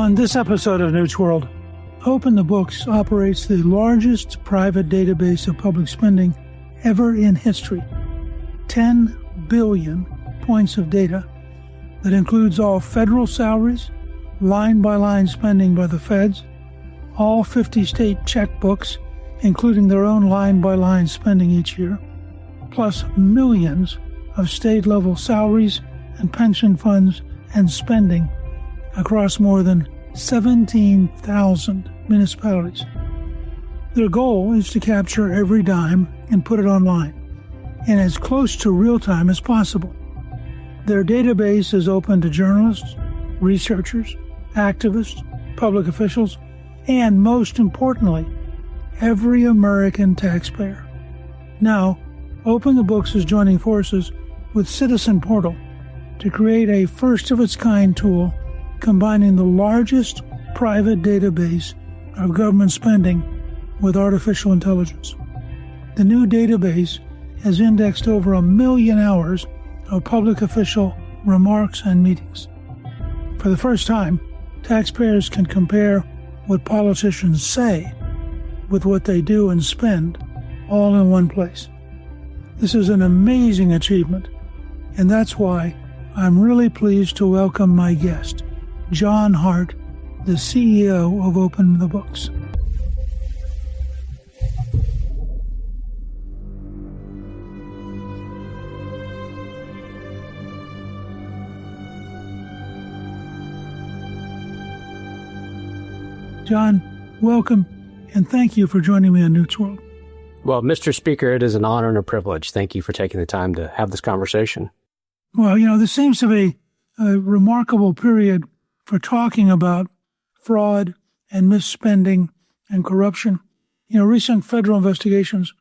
On this episode of Newt's World, Open the Books operates the largest private database of public spending ever in history. 10 billion points of data that includes all federal salaries, line-by-line spending by the feds, all 50 state checkbooks, including their own line-by-line spending each year, plus millions of state-level salaries and pension funds and spending across more than 17,000 municipalities. Their goal is to capture every dime and put it online, in as close to real time as possible. Their database is open to journalists, researchers, activists, public officials, and most importantly, every American taxpayer. Now, Open the Books is joining forces with Citizen Portal to create a first-of-its-kind tool combining the largest private database of government spending with artificial intelligence. The new database has indexed over 1 million hours of public official remarks and meetings. For the first time, taxpayers can compare what politicians say with what they do and spend all in one place. This is an amazing achievement, and that's why I'm really pleased to welcome my guest, John Hart, the CEO of Open the Books. John, welcome, and thank you for joining me on Newt's World. Well, Mr. Speaker, it is an honor and a privilege. Thank you for taking the time to have this conversation. Well, this seems to be a remarkable period for talking about fraud and misspending and corruption. Recent federal investigations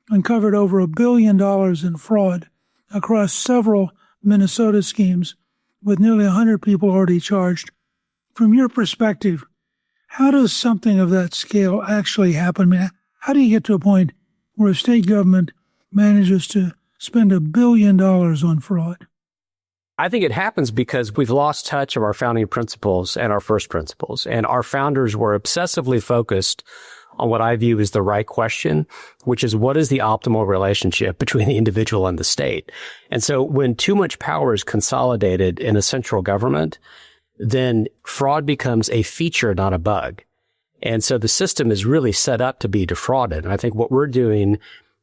uncovered over $1 billion in fraud across several Minnesota schemes, with nearly 100 people already charged. From your perspective, how does something of that scale actually happen? I mean, how do you get to a point where a state government manages to spend $1 billion on fraud? I think it happens because we've lost touch of our founding principles and our first principles. And our founders were obsessively focused on what I view as the right question, which is what is the optimal relationship between the individual and the state? And so when too much power is consolidated in a central government, then fraud becomes a feature, not a bug. And so the system is really set up to be defrauded. And I think what we're doing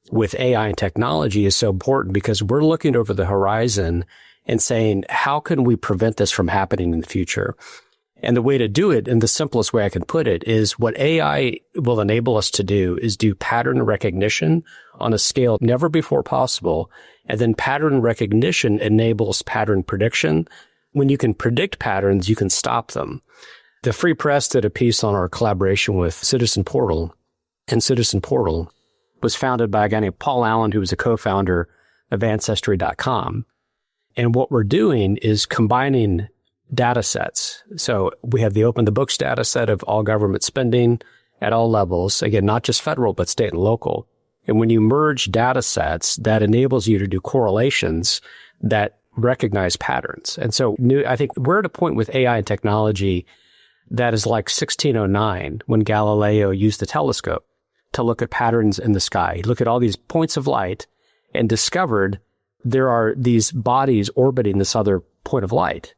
with AI and technology is so important because we're looking over the horizon and saying, how can we prevent this from happening in the future? And the way to do it, and the simplest way I can put it, is what AI will enable us to do is do pattern recognition on a scale never before possible. And then pattern recognition enables pattern prediction. When you can predict patterns, you can stop them. The Free Press did a piece on our collaboration with Citizen Portal, and Citizen Portal was founded by a guy named Paul Allen, who was a co-founder of Ancestry.com. And what we're doing is combining data sets. So we have the Open the Books data set of all government spending at all levels, again, not just federal, but state and local. And when you merge data sets, that enables you to do correlations that recognize patterns. And so I think we're at a point with AI and technology that is like 1609 when Galileo used the telescope to look at patterns in the sky. He looked at all these points of light and discovered there are these bodies orbiting this other point of light.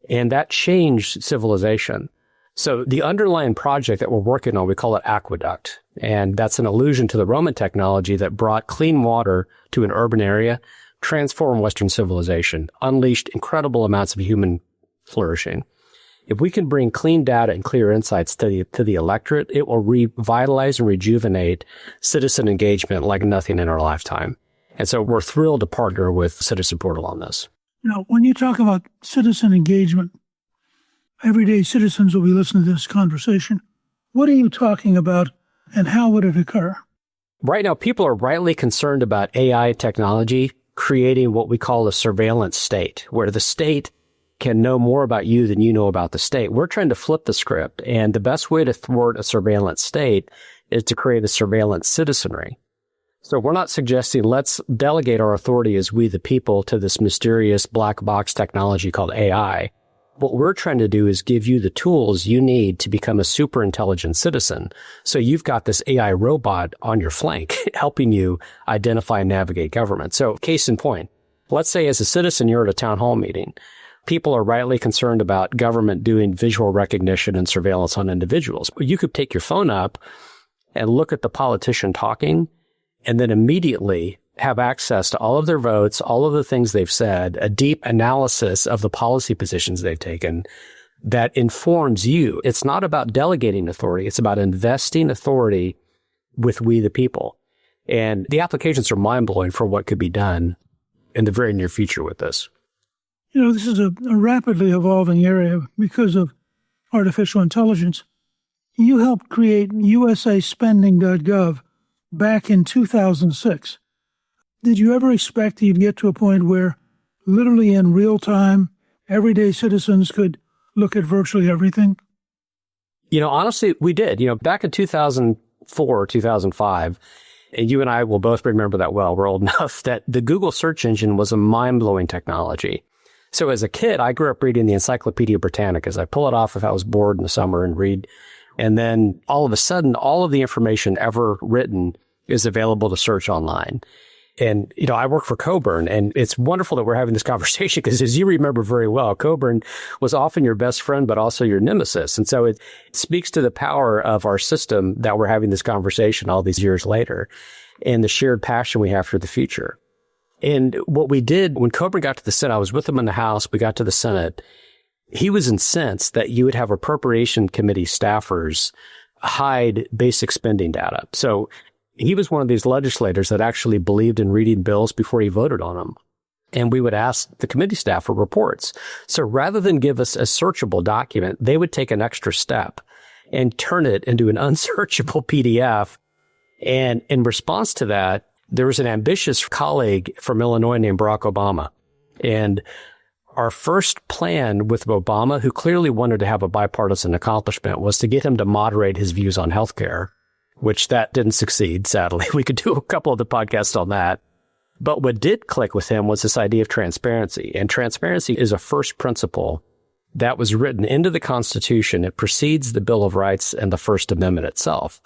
And that changed civilization. So the underlying project that we're working on, we call it Aqueduct. And that's an allusion to the Roman technology that brought clean water to an urban area, transformed Western civilization, unleashed incredible amounts of human flourishing. If we can bring clean data and clear insights to the electorate, it will revitalize and rejuvenate citizen engagement like nothing in our lifetime. And so we're thrilled to partner with Citizen Portal on this. Now, when you talk about citizen engagement, everyday citizens will be listening to this conversation. What are you talking about, and how would it occur? Right now, people are rightly concerned about AI technology creating what we call a surveillance state, where the state can know more about you than you know about the state. We're trying to flip the script, and the best way to thwart a surveillance state is to create a surveillance citizenry. So we're not suggesting let's delegate our authority as we the people to this mysterious black box technology called AI. What we're trying to do is give you the tools you need to become a super intelligent citizen. So you've got this AI robot on your flank helping you identify and navigate government. So case in point, let's say as a citizen, you're at a town hall meeting. People are rightly concerned about government doing visual recognition and surveillance on individuals. You could take your phone up and look at the politician talking and then immediately have access to all of their votes, all of the things they've said, a deep analysis of the policy positions they've taken that informs you. It's not about delegating authority. It's about investing authority with we the people. And the applications are mind-blowing for what could be done in the very near future with this. You know, this is a rapidly evolving area because of artificial intelligence. You helped create usaspending.gov back in 2006. Did you ever expect you'd get to a point where literally in real time, everyday citizens could look at virtually everything? You know, honestly, we did. You know, back in 2004, 2005, and you and I will both remember that well. We're old enough that the Google search engine was a mind-blowing technology. So as a kid, I grew up reading the Encyclopedia Britannica. I pull it off if I was bored in the summer and read. And then all of a sudden, all of the information ever written is available to search online. And, you know, I work for Coburn, and it's wonderful that we're having this conversation because, as you remember very well, Coburn was often your best friend, but also your nemesis. And so it speaks to the power of our system that we're having this conversation all these years later and the shared passion we have for the future. And what we did when Coburn got to the Senate, I was with him in the House, we got to the Senate. He was incensed that you would have appropriation committee staffers hide basic spending data. So he was one of these legislators that actually believed in reading bills before he voted on them. And we would ask the committee staff for reports. So rather than give us a searchable document, they would take an extra step and turn it into an unsearchable PDF. And in response to that, there was an ambitious colleague from Illinois named Barack Obama. And our first plan with Obama, who clearly wanted to have a bipartisan accomplishment, was to get him to moderate his views on healthcare, which that didn't succeed, sadly. We could do a couple of the podcasts on that. But what did click with him was this idea of transparency. And transparency is a first principle that was written into the Constitution. It precedes the Bill of Rights and the First Amendment itself.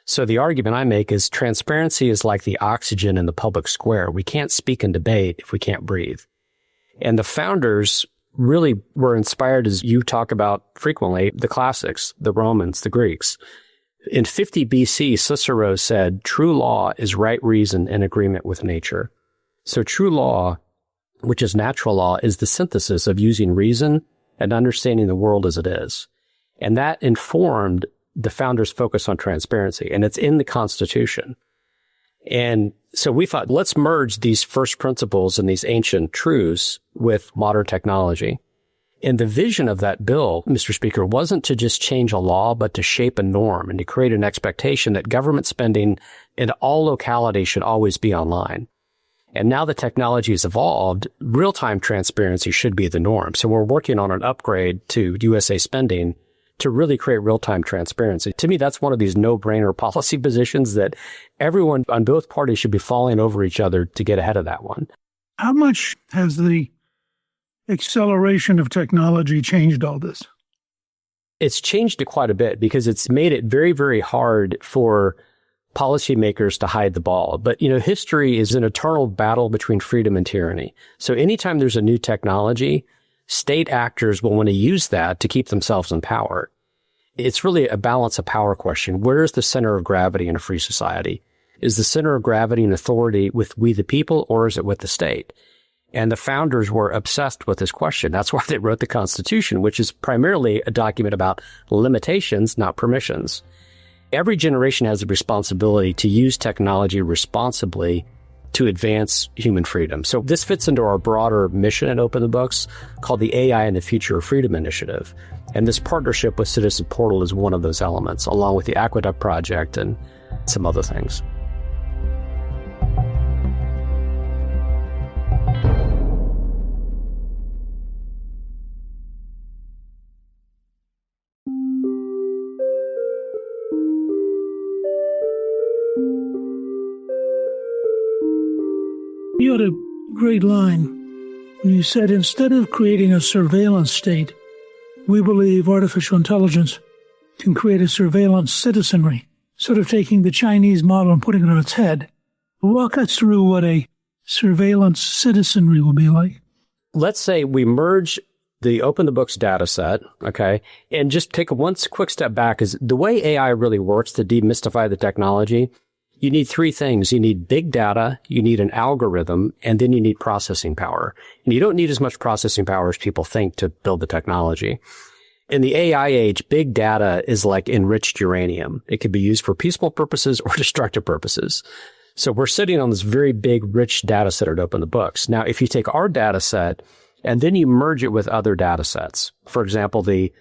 So the argument I make is transparency is like the oxygen in the public square. We can't speak and debate if we can't breathe. And the founders really were inspired, as you talk about frequently, the classics, the Romans, the Greeks. In 50 BC, Cicero said, true law is right reason in agreement with nature. So true law, which is natural law, is the synthesis of using reason and understanding the world as it is. And that informed the founders' focus on transparency, and it's in the Constitution. And so we thought, let's merge these first principles and these ancient truths with modern technology. And the vision of that bill, Mr. Speaker, wasn't to just change a law, but to shape a norm and to create an expectation that government spending in all localities should always be online. And now the technology has evolved, real-time transparency should be the norm. So we're working on an upgrade to USA spending to really create real-time transparency. To me, that's one of these no-brainer policy positions that everyone on both parties should be falling over each other to get ahead of that one. How much has the acceleration of technology changed all this? It's changed it quite a bit because it's made it very, very hard for policymakers to hide the ball. But, you know, history is an eternal battle between freedom and tyranny. So anytime there's a new technology, state actors will want to use that to keep themselves in power. It's really a balance of power question. Where is the center of gravity in a free society? Is the center of gravity and authority with we the people, or is it with the state? And the founders were obsessed with this question. That's why they wrote the Constitution, which is primarily a document about limitations, not permissions. Every generation has a responsibility to use technology responsibly to advance human freedom. So this fits into our broader mission at Open the Books called the AI and the Future of Freedom Initiative. And this partnership with Citizen Portal is one of those elements, along with the Aqueduct project and some other things. You had a great line when you said, instead of creating a surveillance state, We believe artificial intelligence can create a surveillance citizenry, sort of taking the Chinese model and putting it on its head. Walk us through what a surveillance citizenry will be like. Let's say we merge the open the books data set, okay, and just take one quick step back. Is the way AI really works to demystify the technology, you need three things. You need big data, you need an algorithm, and then you need processing power. And you don't need as much processing power as people think to build the technology. In the AI age, big data is like enriched uranium. It could be used for peaceful purposes or destructive purposes. So we're sitting on this very big, rich data set at Open the Books. Now, if you take our data set and then you merge it with other data sets, for example, the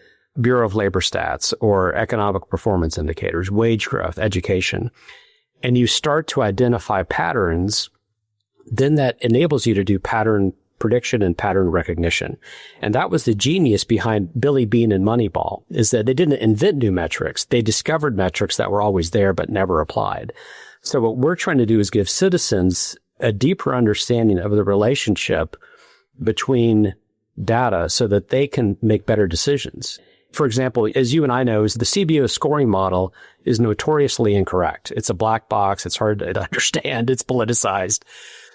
Bureau of Labor Stats or economic performance indicators, wage growth, education, and you start to identify patterns, then that enables you to do pattern prediction and pattern recognition. And that was the genius behind Billy Beane and Moneyball, is that they didn't invent new metrics. They discovered metrics that were always there but never applied. So what we're trying to do is give citizens a deeper understanding of the relationship between data so that they can make better decisions. For example, as you and I know, the CBO scoring model is notoriously incorrect. It's a black box. It's hard to understand. It's politicized.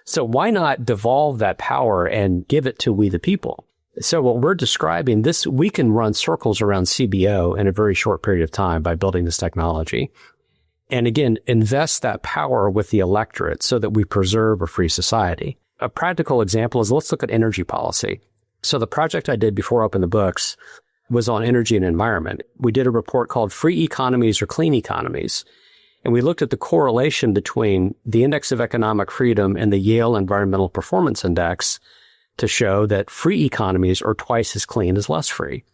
So why not devolve that power and give it to we the people? So what we're describing, we can run circles around CBO in a very short period of time by building this technology. And again, invest that power with the electorate so that we preserve a free society. A practical example is let's look at energy policy. So the project I did before Open the Books was on energy and environment. We did a report called Free Economies or Clean Economies. And we looked at the correlation between the Index of Economic Freedom and the Yale Environmental Performance Index to show that free economies are twice as clean as less free.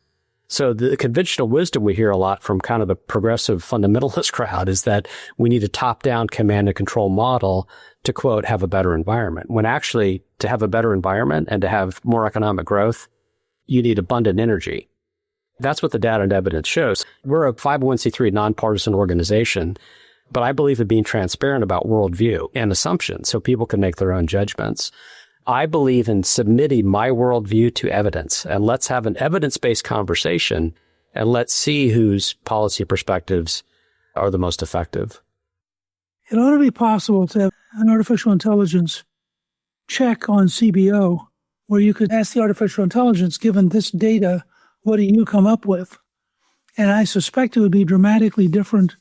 So the conventional wisdom we hear a lot from kind of the progressive fundamentalist crowd is that we need a top-down command and control model to, quote, have a better environment. When actually, to have a better environment and to have more economic growth, you need abundant energy. That's what the data and evidence shows. We're a 501c3 nonpartisan organization, but I believe in being transparent about worldview and assumptions so people can make their own judgments. I believe in submitting my worldview to evidence, and let's have an evidence-based conversation and let's see whose policy perspectives are the most effective. It ought to be possible to have an artificial intelligence check on CBO where you could ask the artificial intelligence, given this data, what do you come up with? And I suspect it would be dramatically different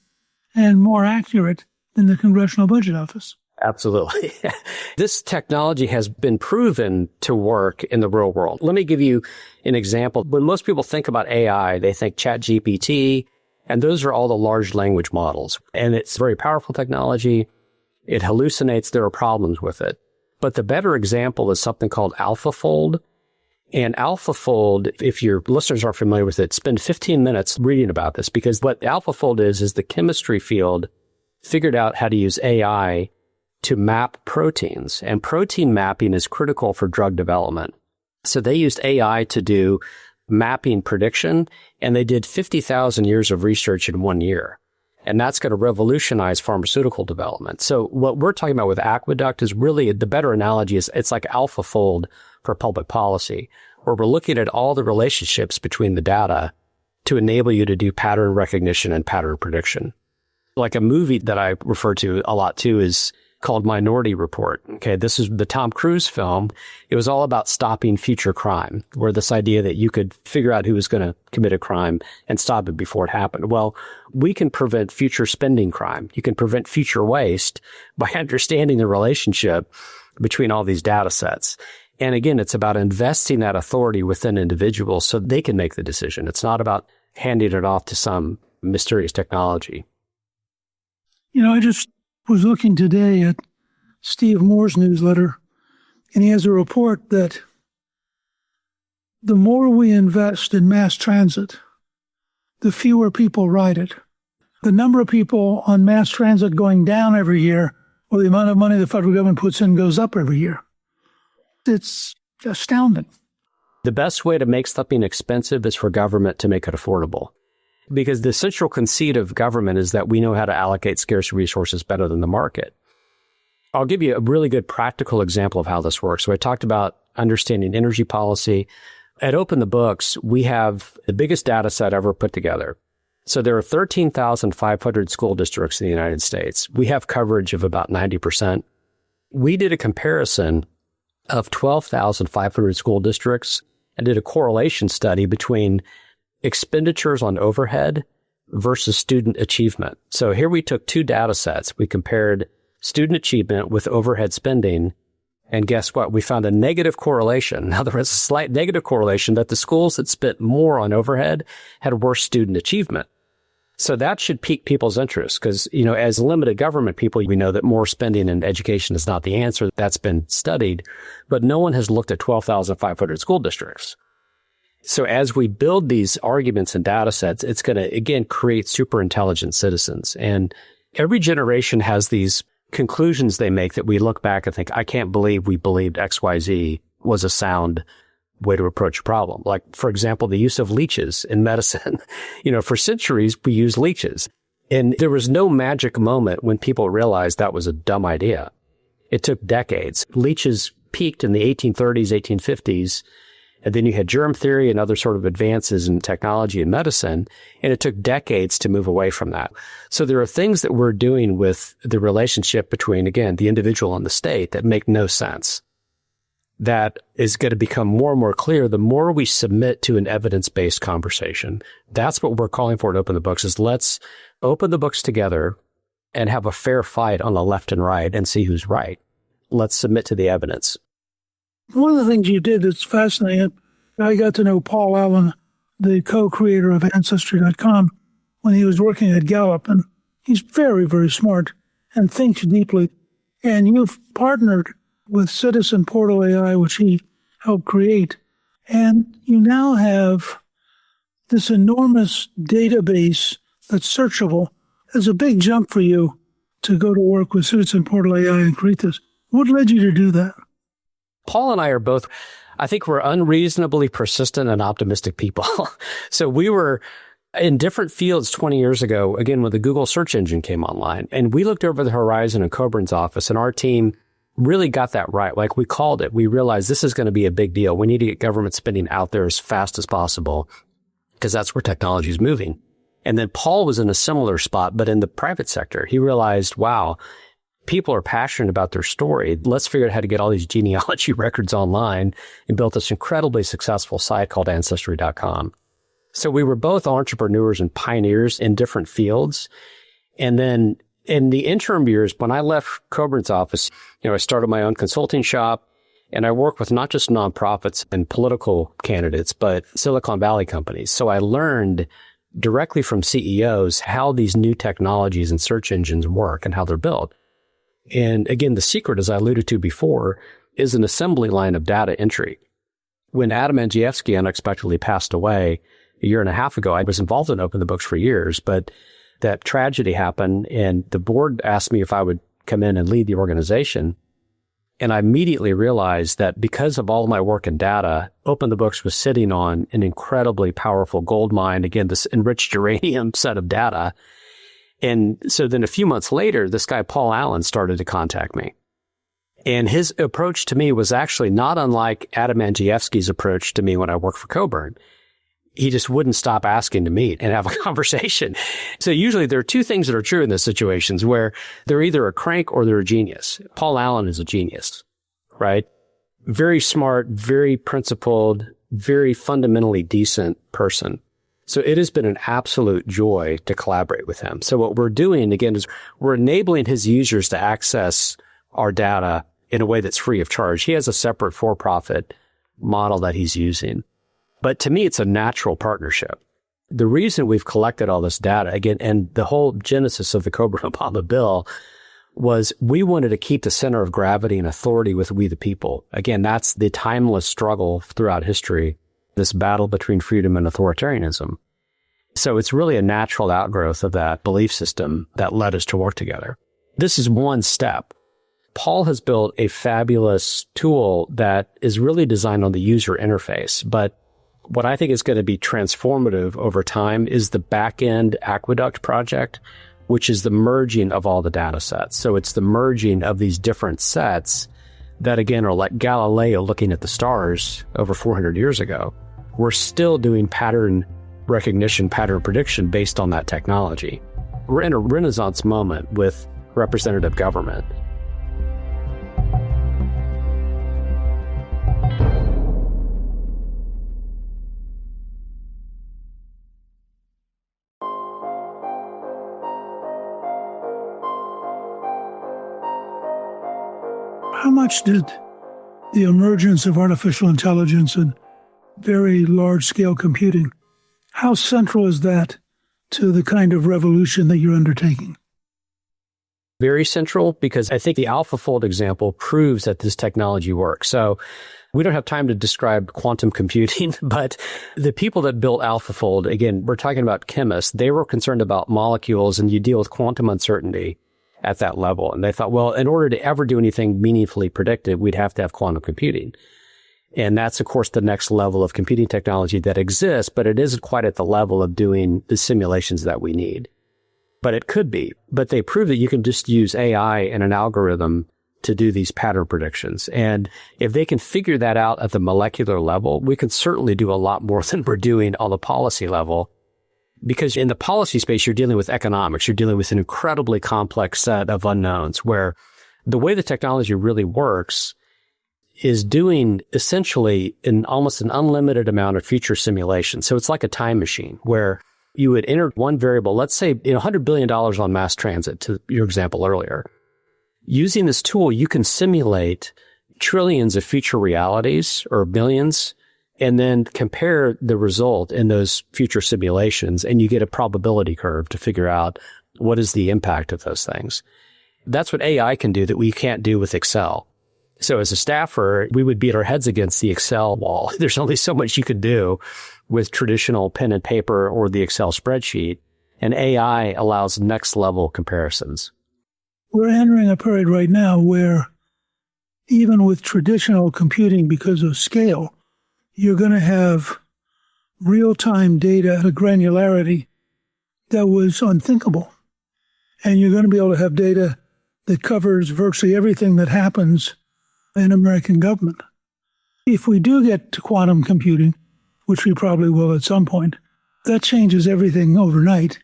and more accurate than the Congressional Budget Office. Absolutely. This technology has been proven to work in the real world. Let me give you an example. When most people think about AI, they think ChatGPT, and those are all the large language models. And it's very powerful technology. It hallucinates. There are problems with it. But the better example is something called AlphaFold. And AlphaFold, if your listeners are familiar with it, spend 15 minutes reading about this, because what AlphaFold is the chemistry field figured out how to use AI to map proteins. And protein mapping is critical for drug development. So they used AI to do mapping prediction, and they did 50,000 years of research in 1 year. And that's going to revolutionize pharmaceutical development. So what we're talking about with Aqueduct is really, the better analogy is it's like AlphaFold for public policy, where we're looking at all the relationships between the data to enable you to do pattern recognition and pattern prediction. Like a movie that I refer to a lot too is called Minority Report. Okay, this is the Tom Cruise film. It was all about stopping future crime, where this idea that you could figure out who was going to commit a crime and stop it before it happened. Well, we can prevent future spending crime. You can prevent future waste by understanding the relationship between all these data sets. And again, it's about investing that authority within individuals so they can make the decision. It's not about handing it off to some mysterious technology. You know, I just was looking today at Steve Moore's newsletter, and he has a report that the more we invest in mass transit, the fewer people ride it. The number of people on mass transit going down every year, or the amount of money the federal government puts in goes up every year. It's astounding. The best way to make something expensive is for government to make it affordable. Because the central conceit of government is that we know how to allocate scarce resources better than the market. I'll give you a really good practical example of how this works. So I talked about understanding energy policy. At Open the Books, we have the biggest data set ever put together. So there are 13,500 school districts in the United States. We have coverage of about 90%. We did a comparison of 12,500 school districts and did a correlation study between expenditures on overhead versus student achievement. So here we took two data sets. We compared student achievement with overhead spending. And guess what? We found a negative correlation. Now, there was a slight negative correlation that the schools that spent more on overhead had worse student achievement. So that should pique people's interest because, as limited government people, we know that more spending in education is not the answer. That's been studied, but no one has looked at 12,500 school districts. So as we build these arguments and data sets, it's going to, again, create super intelligent citizens. And every generation has these conclusions they make that we look back and think, I can't believe we believed XYZ was a sound way to approach a problem. Like, for example, the use of leeches in medicine. For centuries, we used leeches. And there was no magic moment when people realized that was a dumb idea. It took decades. Leeches peaked in the 1830s, 1850s. And then you had germ theory and other sort of advances in technology and medicine. And it took decades to move away from that. So there are things that we're doing with the relationship between, again, the individual and the state that make no sense. That is going to become more and more clear the more we submit to an evidence-based conversation. That's what we're calling for at Open the Books is let's open the books together and have a fair fight on the left and right and see who's right. Let's submit to the evidence. One of the things you did that's fascinating, I got to know Paul Allen, the co-creator of Ancestry.com, when he was working at Gallup, and he's very, very smart and thinks deeply. And you've partnered with Citizen Portal AI, which he helped create. And you now have this enormous database that's searchable. It's a big jump for you to go to work with Citizen Portal AI and create this. What led you to do that? Paul and I are both, I think we're unreasonably persistent and optimistic people. So we were in different fields 20 years ago, again, when the Google search engine came online. And we looked over the horizon in Coburn's office, and our team really got that right. Like we called it. We realized this is going to be a big deal. We need to get government spending out there as fast as possible because that's where technology is moving. And then Paul was in a similar spot, but in the private sector. He realized, wow, people are passionate about their story. Let's figure out how to get all these genealogy records online and built this incredibly successful site called Ancestry.com. So we were both entrepreneurs and pioneers in different fields. And then in the interim years, when I left Coburn's office, I started my own consulting shop, and I work with not just nonprofits and political candidates, but Silicon Valley companies. So I learned directly from CEOs how these new technologies and search engines work and how they're built. And again, the secret, as I alluded to before, is an assembly line of data entry. When Adam Andrzejewski unexpectedly passed away a year and a half ago, I was involved in Open the Books for years, but that tragedy happened, and the board asked me if I would come in and lead the organization. And I immediately realized that because of all of my work in data, Open the Books was sitting on an incredibly powerful gold mine, again, this enriched uranium set of data. And so then a few months later, this guy, Paul Allen, started to contact me. And his approach to me was actually not unlike Adam Andrzejewski's approach to me when I worked for Coburn. He just wouldn't stop asking to meet and have a conversation. So usually there are two things that are true in these situations where they're either a crank or they're a genius. Paul Allen is a genius, right? Very smart, very principled, very fundamentally decent person. So it has been an absolute joy to collaborate with him. So what we're doing, again, is we're enabling his users to access our data in a way that's free of charge. He has a separate for-profit model that he's using. But to me, it's a natural partnership. The reason we've collected all this data, again, and the whole genesis of the Coburn-Obama bill was we wanted to keep the center of gravity and authority with we the people. Again, that's the timeless struggle throughout history, this battle between freedom and authoritarianism. So it's really a natural outgrowth of that belief system that led us to work together. This is one step. Paul has built a fabulous tool that is really designed on the user interface, but what I think is going to be transformative over time is the back-end Aqueduct project, which is the merging of all the data sets. So it's the merging of these different sets that, again, are like Galileo looking at the stars over 400 years ago. we're still doing pattern recognition, pattern prediction based on that technology. We're in a renaissance moment with representative government. How much did the emergence of artificial intelligence and very large-scale computing, how central is that to the kind of revolution that you're undertaking? Very central, because I think the AlphaFold example proves that this technology works. So we don't have time to describe quantum computing, but the people that built AlphaFold, again, we're talking about chemists, they were concerned about molecules, and you deal with quantum uncertainty at that level. And they thought, well, in order to ever do anything meaningfully predictive, we'd have to have quantum computing. And that's, of course, the next level of computing technology that exists, but it isn't quite at the level of doing the simulations that we need. But it could be. But they prove that you can just use AI and an algorithm to do these pattern predictions. And if they can figure that out at the molecular level, we can certainly do a lot more than we're doing on the policy level. Because in the policy space, you're dealing with economics. You're dealing with an incredibly complex set of unknowns, where the way the technology really works is doing essentially almost an unlimited amount of future simulation. So it's like a time machine where you would enter one variable, let's say $100 billion on mass transit, to your example earlier. Using this tool, you can simulate trillions of future realities or billions, and then compare the result in those future simulations, and you get a probability curve to figure out what is the impact of those things. That's what AI can do that we can't do with Excel. So as a staffer, we would beat our heads against the Excel wall. There's only so much you could do with traditional pen and paper or the Excel spreadsheet, and AI allows next level comparisons. We're entering a period right now where even with traditional computing, because of scale, you're going to have real-time data at a granularity that was unthinkable. And you're going to be able to have data that covers virtually everything that happens in American government. If we do get to quantum computing, which we probably will at some point, that changes everything overnight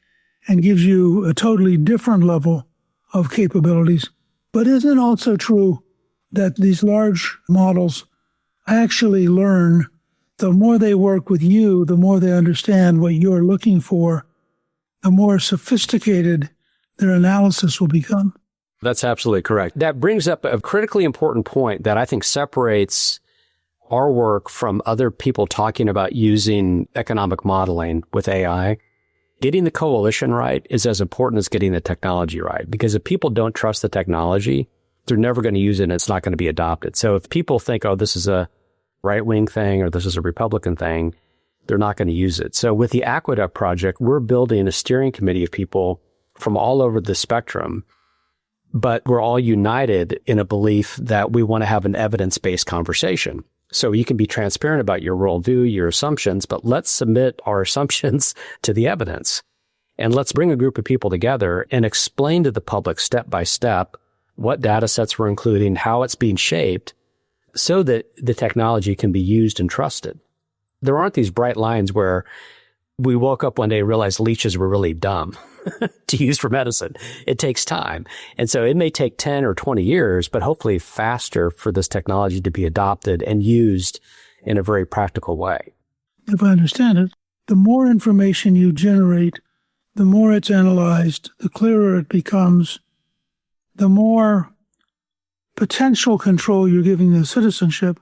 and gives you a totally different level of capabilities. But isn't it also true that these large models actually learn? The more they work with you, the more they understand what you're looking for, the more sophisticated their analysis will become. That's absolutely correct. That brings up a critically important point that I think separates our work from other people talking about using economic modeling with AI. Getting the coalition right is as important as getting the technology right, because if people don't trust the technology, they're never going to use it and it's not going to be adopted. So if people think, oh, this is a right-wing thing or this is a Republican thing, they're not going to use it. So with the Aqueduct project, we're building a steering committee of people from all over the spectrum, but we're all united in a belief that we want to have an evidence-based conversation. So you can be transparent about your worldview, your assumptions, but let's submit our assumptions to the evidence. And let's bring a group of people together and explain to the public step by step what data sets we're including, how it's being shaped, so that the technology can be used and trusted. There aren't these bright lines where we woke up one day and realized leeches were really dumb to use for medicine. It takes time. And so it may take 10 or 20 years, but hopefully faster for this technology to be adopted and used in a very practical way. If I understand it, the more information you generate, the more it's analyzed, the clearer it becomes, the more potential control you're giving the citizenship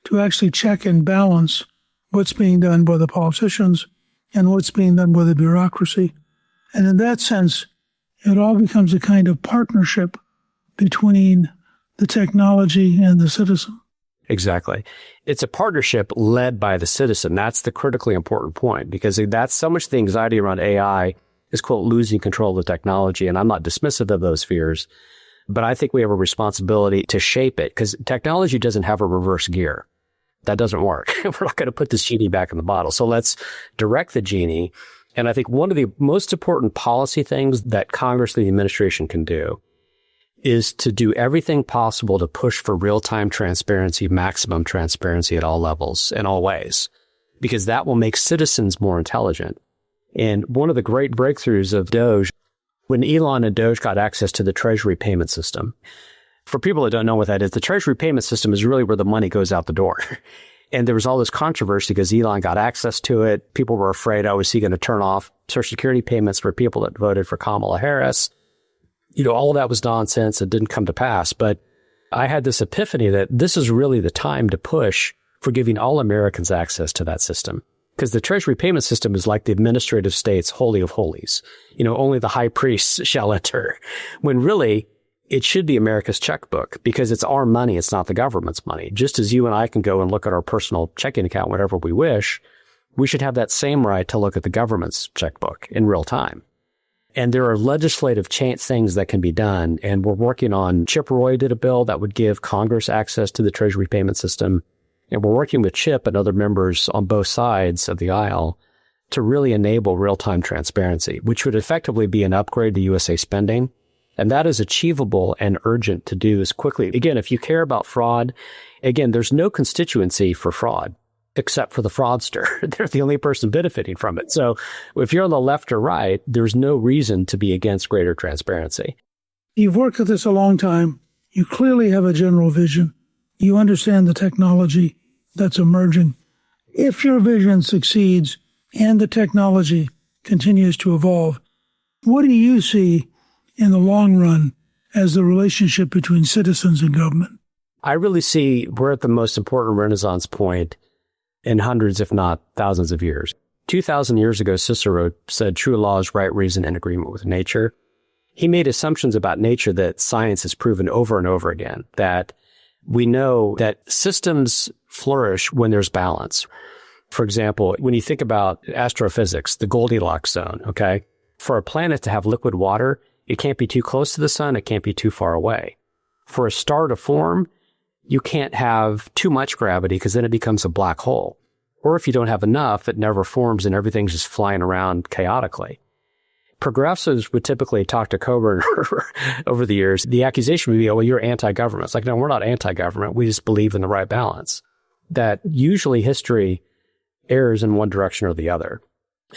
to actually check and balance what's being done by the politicians and what's being done by the bureaucracy. And in that sense, it all becomes a kind of partnership between the technology and the citizen. Exactly. It's a partnership led by the citizen. That's the critically important point, because that's so much the anxiety around AI is, quote, losing control of the technology. And I'm not dismissive of those fears, but I think we have a responsibility to shape it, because technology doesn't have a reverse gear. That doesn't work. We're not going to put this genie back in the bottle. So let's direct the genie. And I think one of the most important policy things that Congress and the administration can do is to do everything possible to push for real-time transparency, maximum transparency at all levels, in all ways. because that will make citizens more intelligent. And one of the great breakthroughs of Doge, when Elon and Doge got access to the treasury payment system, for people that don't know what that is, the treasury payment system is really where the money goes out the door. And there was all this controversy because Elon got access to it. People were afraid, oh, is he going to turn off Social Security payments for people that voted for Kamala Harris? All of that was nonsense. It didn't come to pass. But I had this epiphany that this is really the time to push for giving all Americans access to that system. Because the treasury payment system is like the administrative state's holy of holies. Only the high priests shall enter. When really, it should be America's checkbook because it's our money. It's not the government's money. Just as you and I can go and look at our personal checking account whenever we wish, we should have that same right to look at the government's checkbook in real time. And there are legislative things that can be done. And we're working on, Chip Roy did a bill that would give Congress access to the treasury payment system. And we're working with Chip and other members on both sides of the aisle to really enable real-time transparency, which would effectively be an upgrade to USA spending. And that is achievable and urgent to do as quickly. Again, if you care about fraud, again, there's no constituency for fraud except for the fraudster. They're the only person benefiting from it. So if you're on the left or right, there's no reason to be against greater transparency. You've worked at this a long time. You clearly have a general vision. You understand the technology that's emerging. If your vision succeeds and the technology continues to evolve, what do you see in the long run as the relationship between citizens and government? I really see we're at the most important renaissance point in hundreds, if not thousands of years. 2,000 years ago, Cicero said true law is right reason in agreement with nature. He made assumptions about nature that science has proven over and over again, that we know that systems flourish when there's balance. For example, when you think about astrophysics, the Goldilocks zone, okay? For a planet to have liquid water, it can't be too close to the sun. It can't be too far away. For a star to form, you can't have too much gravity because then it becomes a black hole. Or if you don't have enough, it never forms and everything's just flying around chaotically. Progressives would typically talk to Coburn over the years. The accusation would be, oh, well, you're anti-government. It's like, no, we're not anti-government. We just believe in the right balance. That usually history errs in one direction or the other.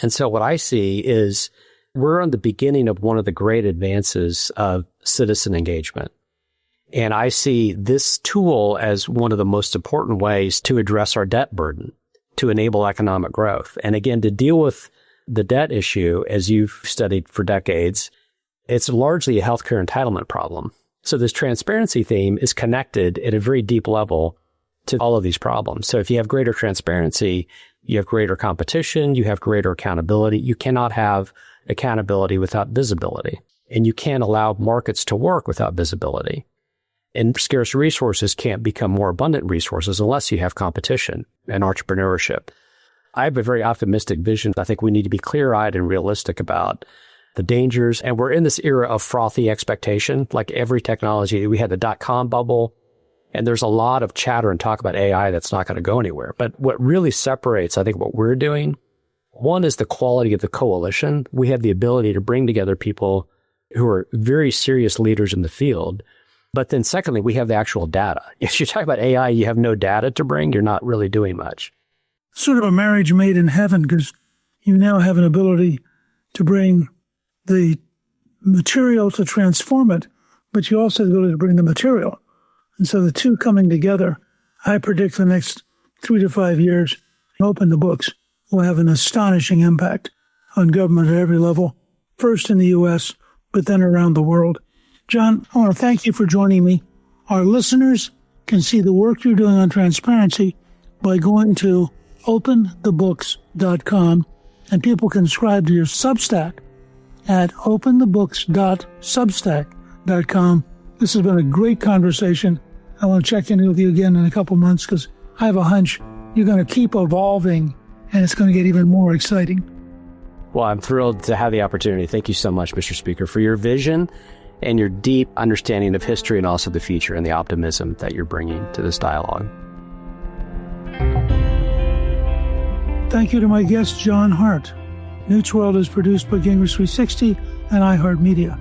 And so what I see is we're on the beginning of one of the great advances of citizen engagement. And I see this tool as one of the most important ways to address our debt burden, to enable economic growth. And again, to deal with the debt issue, as you've studied for decades, it's largely a healthcare entitlement problem. So this transparency theme is connected at a very deep level to all of these problems. So if you have greater transparency, you have greater competition, you have greater accountability. You cannot have accountability without visibility. And you can't allow markets to work without visibility. And scarce resources can't become more abundant resources unless you have competition and entrepreneurship. I have a very optimistic vision. I think we need to be clear-eyed and realistic about the dangers. And we're in this era of frothy expectation, like every technology. We had the dot-com bubble, and there's a lot of chatter and talk about AI that's not going to go anywhere. But what really separates, I think, what we're doing, one is the quality of the coalition. We have the ability to bring together people who are very serious leaders in the field. But then secondly, we have the actual data. If you talk about AI, you have no data to bring, you're not really doing much. Sort of a marriage made in heaven, because you now have an ability to bring the material to transform it, but you also have the ability to bring the material. And so the two coming together, I predict the next 3 to 5 years, open the books, will have an astonishing impact on government at every level, first in the U.S., but then around the world. John, I want to thank you for joining me. Our listeners can see the work you're doing on transparency by going to openthebooks.com, and people can subscribe to your Substack at openthebooks.substack.com. This has been a great conversation. I want to check in with you again in a couple months because I have a hunch you're going to keep evolving and it's going to get even more exciting. Well, I'm thrilled to have the opportunity. Thank you so much, Mr. Speaker, for your vision and your deep understanding of history and also the future and the optimism that you're bringing to this dialogue. Thank you to my guest, John Hart. Newt's World is produced by Gingrich 360 and iHeartMedia.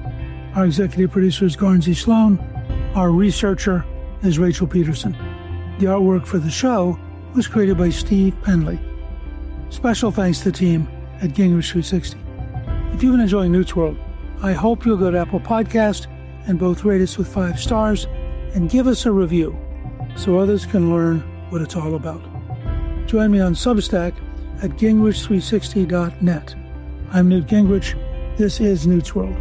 Our executive producer is Garnsey Sloan. Our researcher is Rachel Peterson. The artwork for the show was created by Steve Penley. Special thanks to the team at Gingrich 360. If you've been enjoying Newt's World, I hope you'll go to Apple Podcast and both rate us with 5 stars and give us a review so others can learn what it's all about. Join me on Substack at gingrich360.net. I'm Newt Gingrich. This is Newt's World.